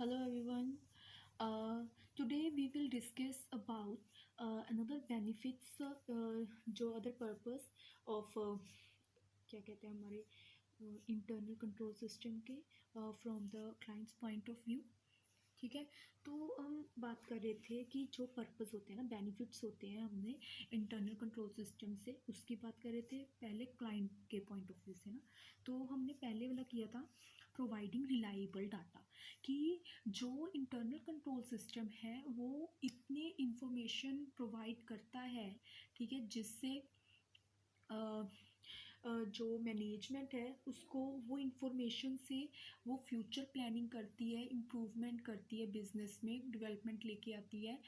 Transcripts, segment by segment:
Hello everyone. Today we will discuss about another benefits जो other purpose of क्या कहते हैं हमारे इंटरनल कंट्रोल सिस्टम के from the clients point of view. ठीक है, तो हम बात कर रहे थे कि जो पर्पस होते हैं ना, बेनिफिट्स होते हैं हमने इंटरनल कंट्रोल सिस्टम से, उसकी बात कर रहे थे पहले क्लाइंट के पॉइंट ऑफ व्यू से ना। तो हमने पहले वाला किया था प्रोवाइडिंग रिलायबल डाटा, कि जो इंटरनल कंट्रोल सिस्टम है वो इतने इंफॉर्मेशन प्रोवाइड करता है, ठीक है, जिससे जो मैनेजमेंट है उसको वो इंफॉर्मेशन से वो फ्यूचर प्लानिंग करती है, इम्प्रूवमेंट करती है, बिजनेस में डेवलपमेंट लेके आती है।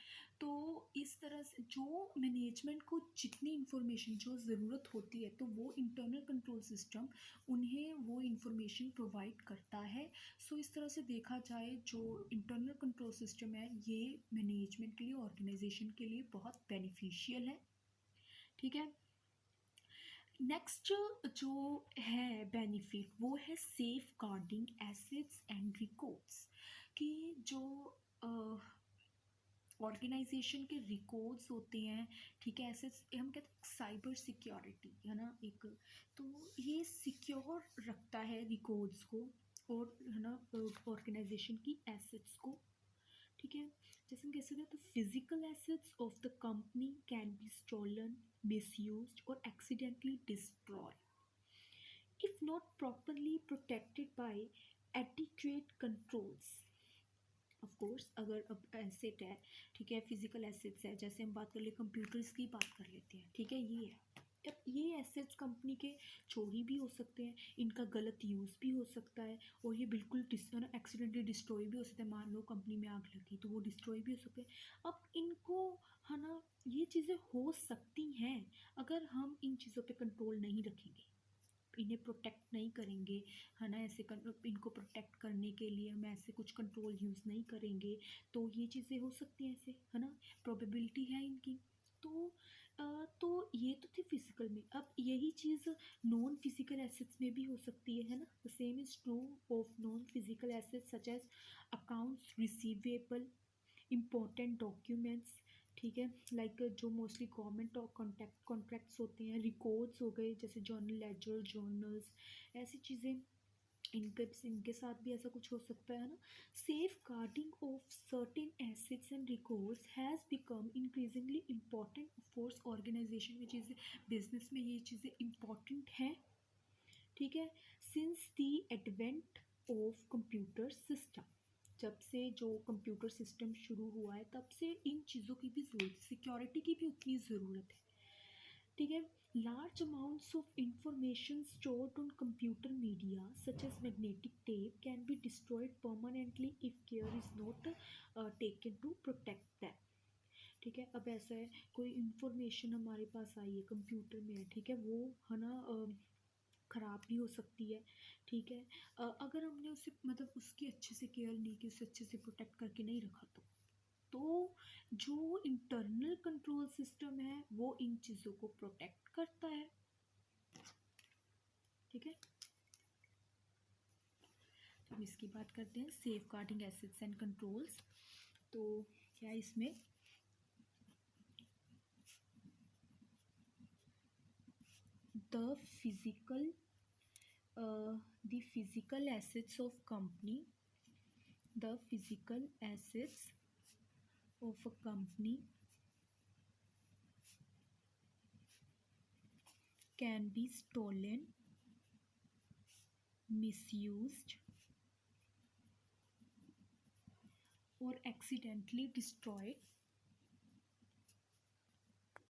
तो इस तरह से जो मैनेजमेंट को जितनी इंफॉर्मेशन जो ज़रूरत होती है, तो वो इंटरनल कंट्रोल सिस्टम उन्हें वो इंफॉर्मेशन प्रोवाइड करता है। सो इस तरह से देखा जाए, जो इंटरनल कंट्रोल सिस्टम है ये मैनेजमेंट के लिए, ऑर्गेनाइजेशन के लिए बहुत बेनिफिशियल है। ठीक है, नेक्स्ट जो है बेनिफिट वो है safeguarding assets and records, कि जो ऑर्गेनाइजेशन के रिकॉर्ड्स होते हैं, ठीक है, एसेट्स हम कहते हैं साइबर सिक्योरिटी है ना एक, तो ये सिक्योर रखता है रिकॉर्ड्स को और है ना ऑर्गेनाइजेशन की एसेट्स को। ठीक है, जैसे हम कह सकते हैं, तो physical assets of the company can be stolen, misused और accidentally destroy if not properly protected by adequate controls। Of course अगर अब एसेट है, ठीक है, फिजिकल एसेट्स है, जैसे हम बात कर ले कंप्यूटर्स की बात कर लेते हैं, ठीक है, ये है। अब ये एसेट्स कंपनी के चोरी भी हो सकते हैं, इनका गलत यूज़ भी हो सकता है, और ये बिल्कुल एक्सीडेंटली डिस्ट्रॉय भी हो सकते हैं। मान लो कंपनी में आग लगी तो वो डिस्ट्रॉय भी हो सकते हैं। अब इनको है ना, ये चीज़ें हो सकती हैं अगर हम इन चीज़ों पे कंट्रोल नहीं रखेंगे, इन्हें प्रोटेक्ट नहीं करेंगे, है ना, ऐसे इनको प्रोटेक्ट करने के लिए हम ऐसे कुछ कंट्रोल यूज़ नहीं करेंगे, तो ये चीज़ें हो सकती हैं ऐसे, है ना, प्रोबेबिलिटी है इनकी। तो तो ये तो थी फिजिकल में। अब यही चीज़ नॉन फिजिकल एसेट्स में भी हो सकती है ना। The same is true of non physical assets such as accounts receivable, important documents, ठीक है, लाइक जो मोस्टली गवर्नमेंट और कॉन्ट्रैक्ट्स होते हैं, रिकॉर्ड्स हो गए जैसे जर्नल लेजर, जर्नल्स, ऐसी चीज़ें, इनके साथ भी ऐसा कुछ हो सकता है ना। Safeguarding of certain assets and records has become increasingly important for organisation में, चीज़ें बिजनेस में ये चीज़ें इम्पॉर्टेंट हैं, ठीक है। Since the advent of computer system, जब से जो कंप्यूटर सिस्टम शुरू हुआ है तब से इन चीज़ों की भी ज़रूरत, सिक्योरिटी की भी उतनी ज़रूरत है, ठीक है। Large amounts of information stored on computer media such as magnetic tape can be destroyed permanently if care is not taken to protect them. ठीक है, अब ऐसा है, कोई इन्फॉर्मेशन हमारे पास आई है, कंप्यूटर में है, ठीक है, वो है ना ख़राब भी हो सकती है, ठीक है। अगर हमने उसे मतलब उसकी अच्छे से केयर नहीं की, उसे अच्छे से प्रोटेक्ट करके नहीं रखा, तो जो इंटरनल कंट्रोल सिस्टम है वो इन चीज़ों को प्रोटेक्ट करता है, ठीक है। तो हम इसकी बात करते हैं, safeguarding assets and controls. तो क्या इसमें the physical assets of company, the physical assets of a company can be stolen, misused or accidentally destroyed